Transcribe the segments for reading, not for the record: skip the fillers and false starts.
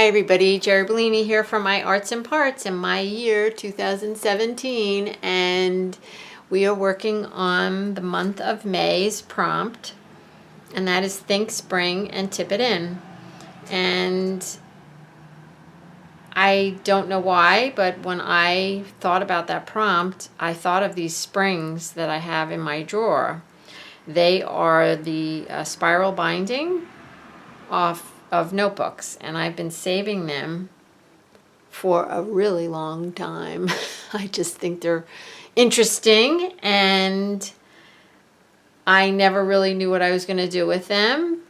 Hi everybody, Jeri Bellini here from My Arts and Parts in my year 2017, and we are working on the month of May's prompt, and that is think spring and tip it in. And I don't know why, but when I thought about that prompt, I thought of these springs that I have in my drawer. They are the spiral binding of notebooks, and I've been saving them for a really long time. I just think they're interesting, and I never really knew what I was going to do with them,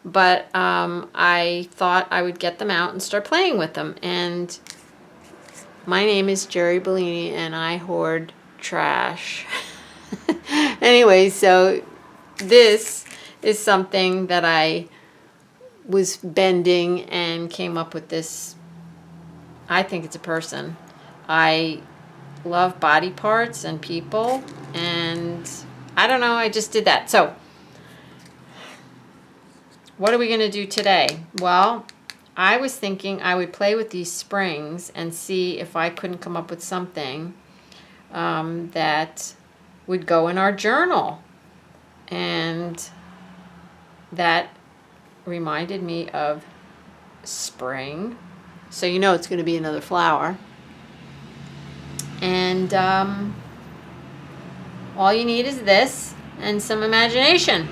but I thought I would get them out and start playing with them. And my name is Jeri Bellini, and I hoard trash. Anyway, so this is something that I was bending and came up with this. I think it's a person. I love body parts and people, and I don't know, I just did that. So what are we going to do today? Well, I was thinking I would play with these springs and see if I couldn't come up with something that would go in our journal. And that reminded me of spring. So you know it's going to be another flower. And all you need is this and some imagination.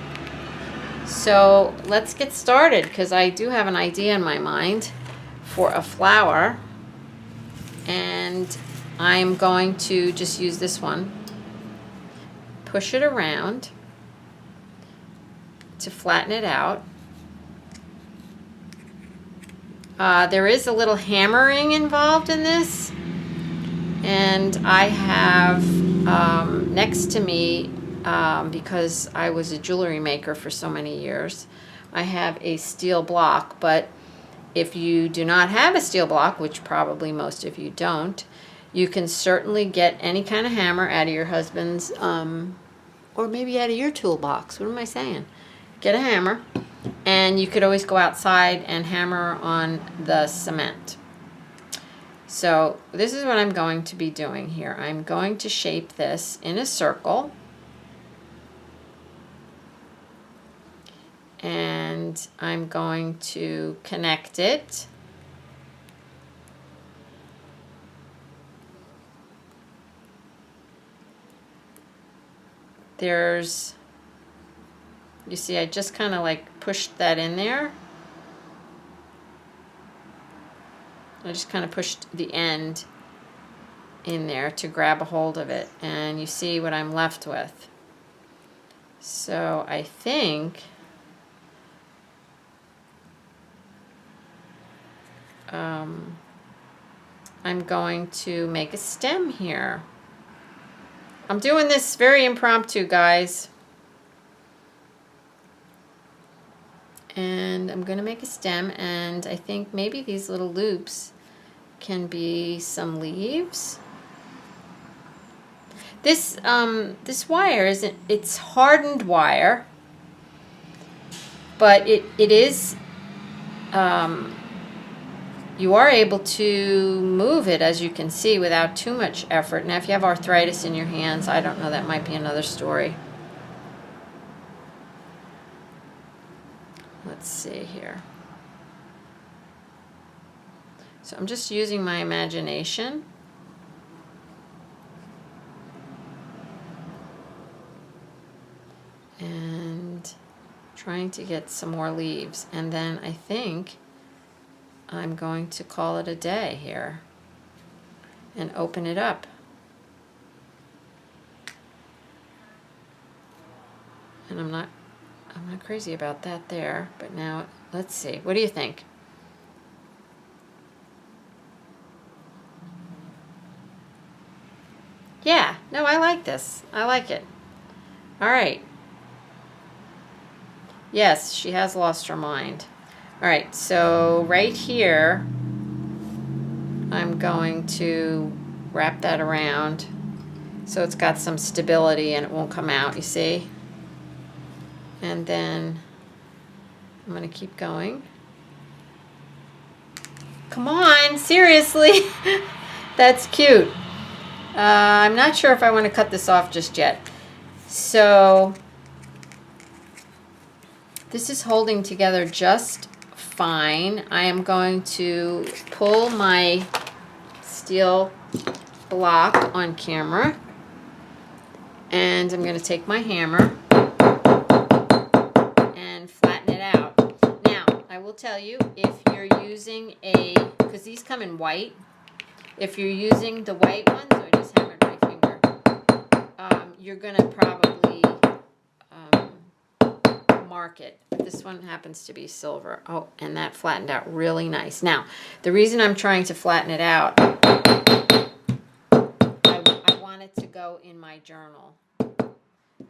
So let's get started, because I do have an idea in my mind for a flower. And I'm going to just use this one. Push it around to flatten it out. There is a little hammering involved in this, and I have next to me, because I was a jewelry maker for so many years, I have a steel block. But if you do not have a steel block, which probably most of you don't, you can certainly get any kind of hammer out of your husband's, or maybe out of your toolbox. What am I saying? Get a hammer. And you could always go outside and hammer on the cement. So this is what I'm going to be doing here. I'm going to shape this in a circle. And I'm going to connect it. You see, I just kind of like pushed that in there. I just kind of pushed the end in there to grab a hold of it. And you see what I'm left with. So I think I'm going to make a stem here. I'm doing this very impromptu, guys. And I'm going to make a stem, and I think maybe these little loops can be some leaves. This wire isn't, it's hardened wire, but it is, you are able to move it, as you can see, without too much effort. Now if you have arthritis in your hands, I don't know, that might be another story. Let's see here. So I'm just using my imagination. And trying to get some more leaves. And then I think I'm going to call it a day here and open it up. And I'm not crazy about that there, but now let's see. What do you think? Yeah, no, I like this. I like it. All right. Yes, she has lost her mind. All right, so right here, I'm going to wrap that around so it's got some stability and it won't come out, you see? And then I'm going to keep going. Come on, seriously. That's cute. I'm not sure if I want to cut this off just yet. So this is holding together just fine. I am going to pull my steel block on camera, and I'm going to take my hammer and flatten it out. Now, I will tell you, if you're using because these come in white, if you're using the white ones, or just hammered my finger, you're going to probably mark it. This one happens to be silver. Oh, and that flattened out really nice. Now, the reason I'm trying to flatten it out, I want it to go in my journal,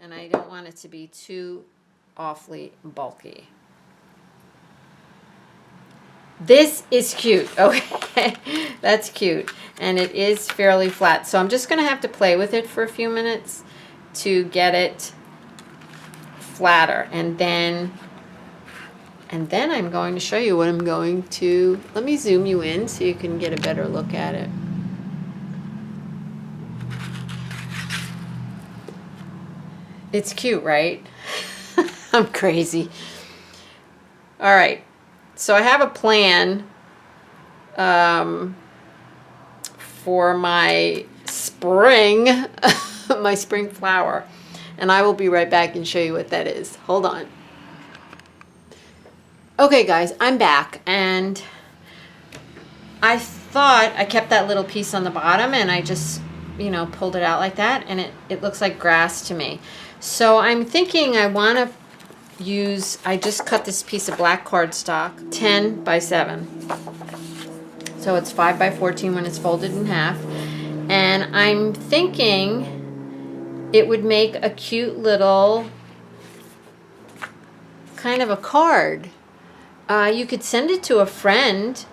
and I don't want it to be too awfully bulky. This is cute. Okay, that's cute, and it is fairly flat. So I'm just going to have to play with it for a few minutes to get it flatter, and then I'm going to show you what I'm going to. Let me zoom you in so you can get a better look at it. It's cute, right? I'm crazy. All right. So I have a plan for my spring, my spring flower. And I will be right back and show you what that is. Hold on. Okay, guys, I'm back. And I thought I kept that little piece on the bottom, and I just, pulled it out like that. And it looks like grass to me. So I'm thinking I want to I just cut this piece of black cardstock, 10 by 7. So it's 5 by 14 when it's folded in half. And I'm thinking it would make a cute little kind of a card. You could send it to a friend,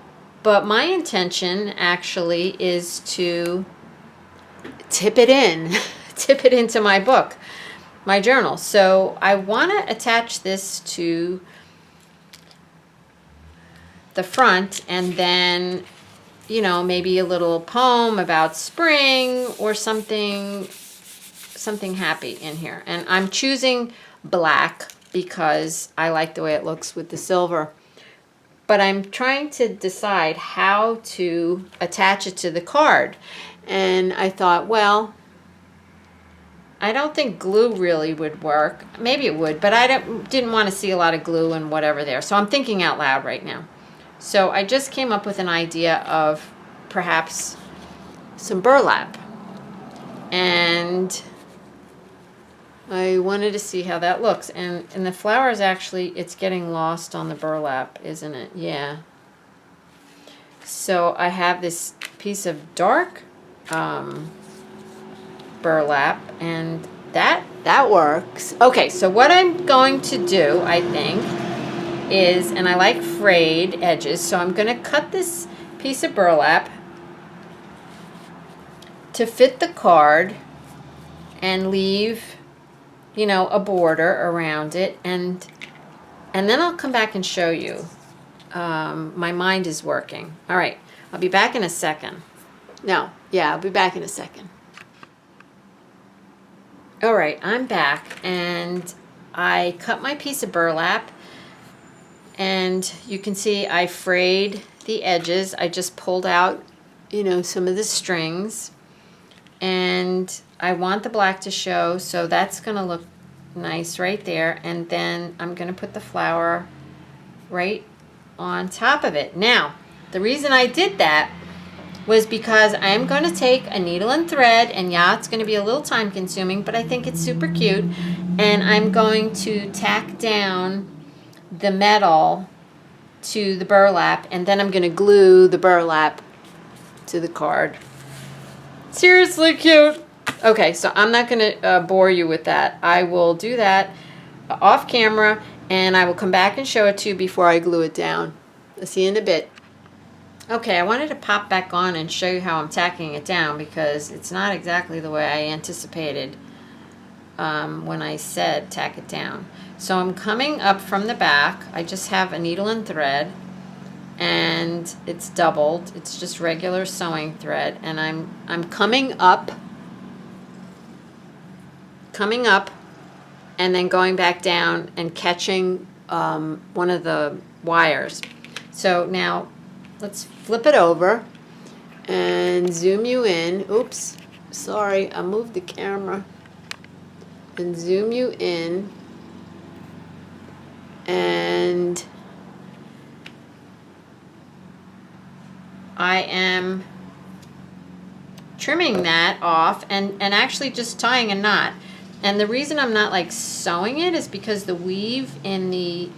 but my intention actually is to tip it into my book. My journal. So I want to attach this to the front, and then, maybe a little poem about spring or something happy in here. And I'm choosing black because I like the way it looks with the silver. But I'm trying to decide how to attach it to the card. And I thought, well, I don't think glue really would work. Maybe it would, but I didn't want to see a lot of glue and whatever there. So I'm thinking out loud right now. So I just came up with an idea of perhaps some burlap. And I wanted to see how that looks. And the flowers actually, it's getting lost on the burlap, isn't it? Yeah. So I have this piece of dark burlap, and that works. Okay, so what I'm going to do, I think, is, and I like frayed edges, so I'm going to cut this piece of burlap to fit the card and leave, a border around it, and then I'll come back and show you. My mind is working. All right, I'll be back in a second. No, yeah, I'll be back in a second. All right, I'm back, and I cut my piece of burlap, and you can see I frayed the edges. I just pulled out, some of the strings, and I want the black to show, so that's going to look nice right there, and then I'm going to put the flower right on top of it. Now, the reason I did that was because I'm going to take a needle and thread, and yeah, it's going to be a little time consuming, but I think it's super cute, and I'm going to tack down the metal to the burlap, and then I'm going to glue the burlap to the card. Seriously cute. Okay, so I'm not going to bore you with that. I will do that off camera, and I will come back and show it to you before I glue it down. I'll see you in a bit. Okay, I wanted to pop back on and show you how I'm tacking it down, because it's not exactly the way I anticipated when I said tack it down. So I'm coming up from the back. I just have a needle and thread, and it's doubled. It's just regular sewing thread, and I'm coming up, and then going back down and catching one of the wires. So now let's flip it over and zoom you in. Oops, sorry, I moved the camera. And zoom you in, and I am trimming that off and actually just tying a knot. And the reason I'm not like sewing it is because the weave in the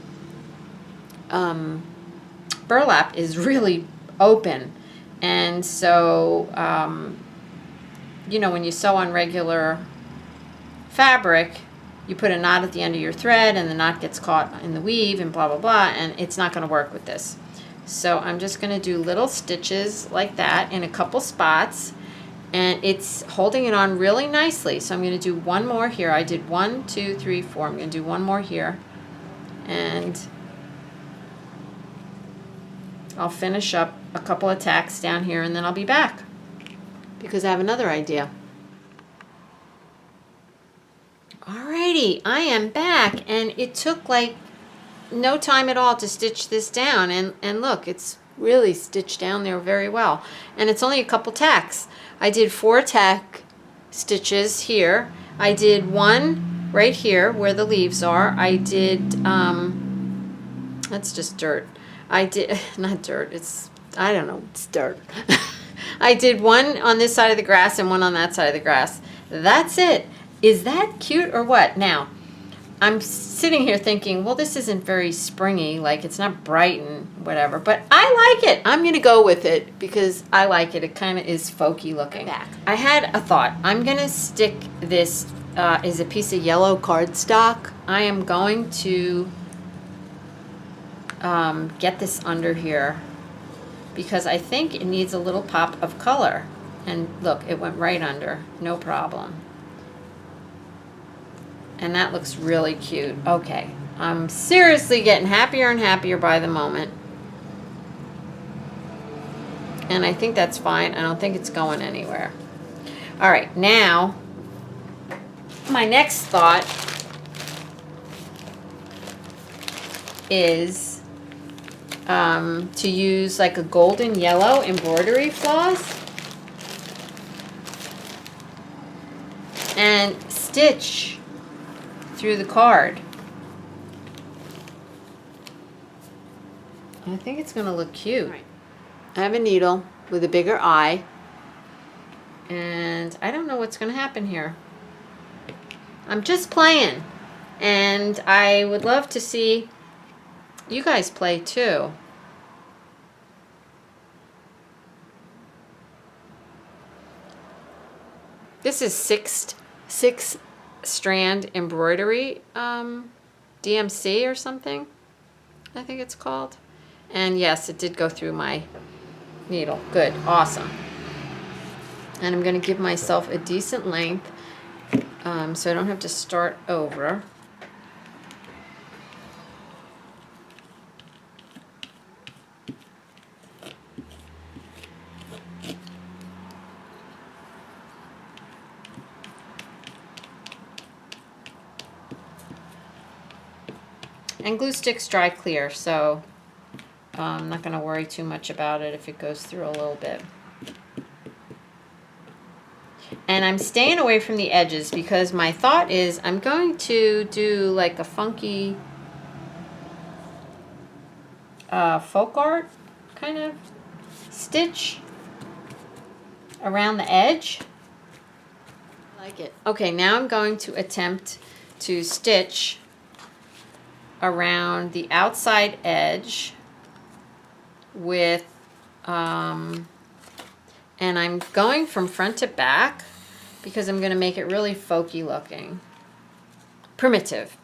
burlap is really open. And so, you know, when you sew on regular fabric, you put a knot at the end of your thread and the knot gets caught in the weave and blah, blah, blah, and it's not going to work with this. So I'm just going to do little stitches like that in a couple spots, and it's holding it on really nicely. So I'm going to do one more here. I did 1, 2, 3, 4. I'm going to do one more here, and I'll finish up a couple of tacks down here, and then I'll be back because I have another idea. Alrighty, I am back, and it took like no time at all to stitch this down, and look, it's really stitched down there very well, and it's only a couple tacks. I did 4 tack stitches here. I did one right here where the leaves are. I did that's just dirt. I did not dirt, it's, I don't know, it's dirt. I did one on this side of the grass and one on that side of the grass. That's it. Is that cute or what? Now, I'm sitting here thinking, well, this isn't very springy, like it's not bright and whatever, but I like it. I'm going to go with it because I like it. It kind of is folky looking. Back. I had a thought. I'm going to stick this is a piece of yellow cardstock. I am going to get this under here because I think it needs a little pop of color. And look, it went right under, no problem. And that looks really cute. Okay, I'm seriously getting happier and happier by the moment. And I think that's fine. I don't think it's going anywhere. All right, now, my next thought is to use like a golden yellow embroidery floss and stitch through the card. I think it's going to look cute. Right. I have a needle with a bigger eye, and I don't know what's going to happen here. I'm just playing, and I would love to see you guys play too. This is six strand embroidery, DMC or something, I think it's called. And yes, it did go through my needle. Good, awesome. And I'm going to give myself a decent length so I don't have to start over. And glue sticks dry clear, so I'm not going to worry too much about it if it goes through a little bit. And I'm staying away from the edges because my thought is I'm going to do like a funky folk art kind of stitch around the edge. I like it. Okay, now I'm going to attempt to stitch around the outside edge with and I'm going from front to back because I'm going to make it really folky looking. Primitive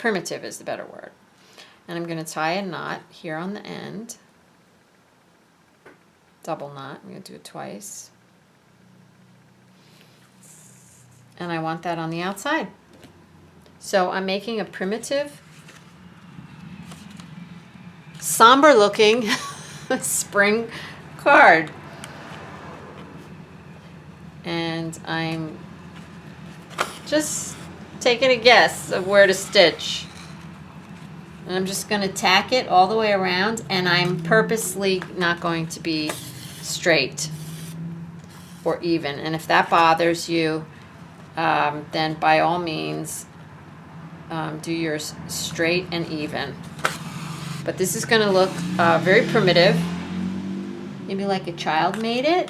is the better word. And I'm going to tie a knot here on the end, double knot. I'm going to do it twice, and I want that on the outside. So I'm making a primitive, somber looking spring card. And I'm just taking a guess of where to stitch. And I'm just going to tack it all the way around, and I'm purposely not going to be straight or even. And if that bothers you, then by all means do yours straight and even. But this is going to look very primitive, maybe like a child made it.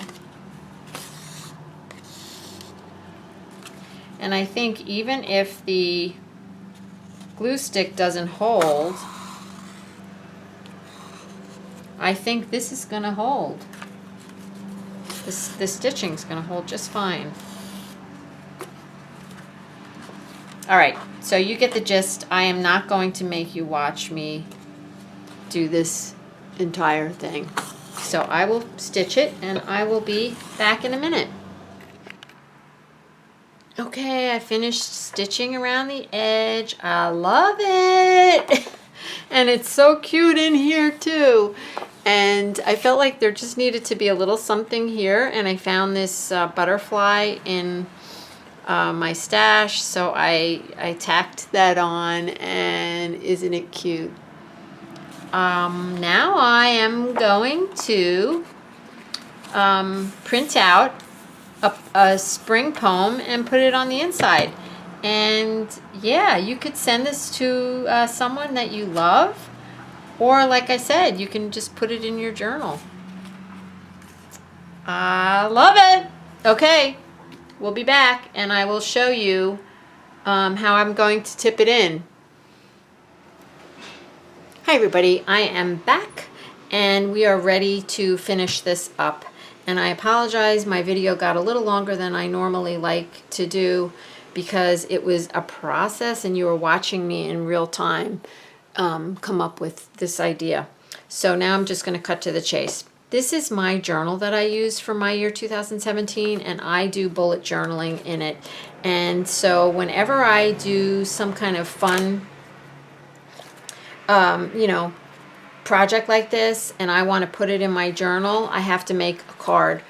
And I think even if the glue stick doesn't hold, I think this is going to hold. The stitching's going to hold just fine. All right, so you get the gist. I am not going to make you watch me do this entire thing. So I will stitch it, and I will be back in a minute. Okay, I finished stitching around the edge. I love it. And it's so cute in here too. And I felt like there just needed to be a little something here, and I found this butterfly in my stash, so I tacked that on, and isn't it cute? Now I am going to print out a spring poem and put it on the inside. And yeah, you could send this to someone that you love, or like I said, you can just put it in your journal. I love it. Okay, we'll be back, and I will show you how I'm going to tip it in. Hi everybody, I am back, and we are ready to finish this up. And I apologize, my video got a little longer than I normally like to do because it was a process and you were watching me in real time come up with this idea. So now I'm just going to cut to the chase. This is my journal that I use for my year 2017, and I do bullet journaling in it. And so whenever I do some kind of fun, you know, project like this and I want to put it in my journal, I have to make a card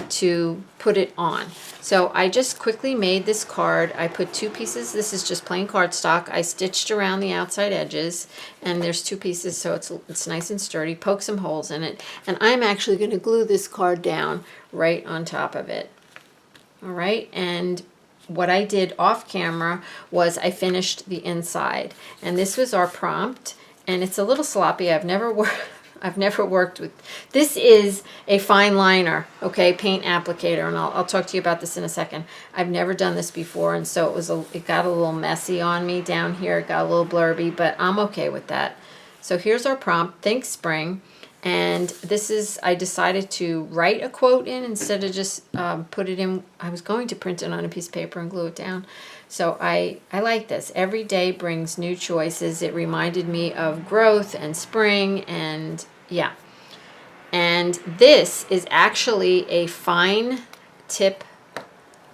to put it on. So I just quickly made this card. I put two pieces. This is just plain cardstock. I stitched around the outside edges, and there's two pieces, so it's nice and sturdy. Poke some holes in it, and I'm actually going to glue this card down right on top of it. All right, and what I did off camera was I finished the inside, and this was our prompt. And it's a little sloppy. I've never worked with. This is a fine liner, okay, paint applicator, and I'll talk to you about this in a second. I've never done this before, and so it got a little messy on me down here. It got a little blurby, but I'm okay with that. So here's our prompt. Think spring, and this is. I decided to write a quote in instead of just put it in. I was going to print it on a piece of paper and glue it down. So I like this. Every day brings new choices. It reminded me of growth and spring, and yeah. And this is actually a fine tip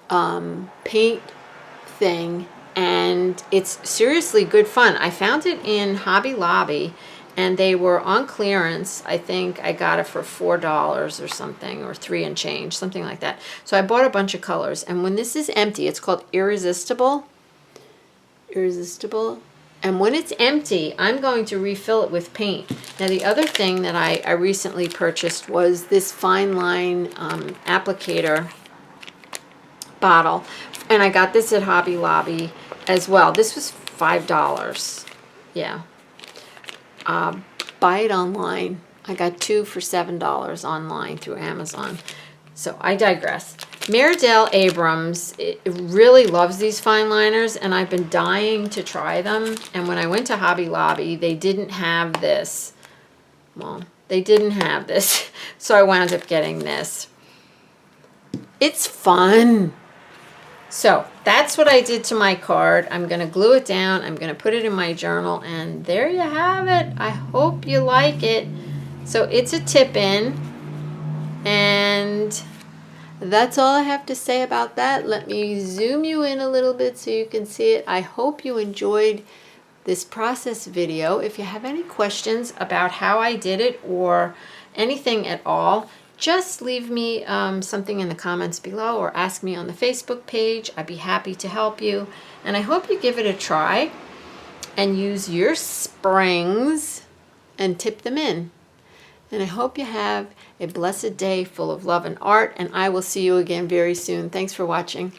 paint thing, and it's seriously good fun. I found it in Hobby Lobby, and they were on clearance. I think I got it for $4 or something, or $3 and change, something like that. So I bought a bunch of colors, and when this is empty, it's called Irresistible. And when it's empty, I'm going to refill it with paint. Now the other thing that I recently purchased was this fine line applicator bottle, and I got this at Hobby Lobby as well. This was $5. Yeah. Buy it online. I got two for $7 online through Amazon. So I digress. Meridell Abrams really loves these fine liners, and I've been dying to try them. And when I went to Hobby Lobby, they didn't have this. Well, they didn't have this, so I wound up getting this. It's fun. So that's what I did to my card. I'm going to glue it down. I'm going to put it in my journal, and there you have it. I hope you like it. So it's a tip-in, and that's all I have to say about that. Let me zoom you in a little bit so you can see it. I hope you enjoyed this process video. If you have any questions about how I did it or anything at all, just leave me something in the comments below or ask me on the Facebook page. I'd be happy to help you. And I hope you give it a try and use your springs and tip them in. And I hope you have a blessed day full of love and art, and I will see you again very soon. Thanks for watching.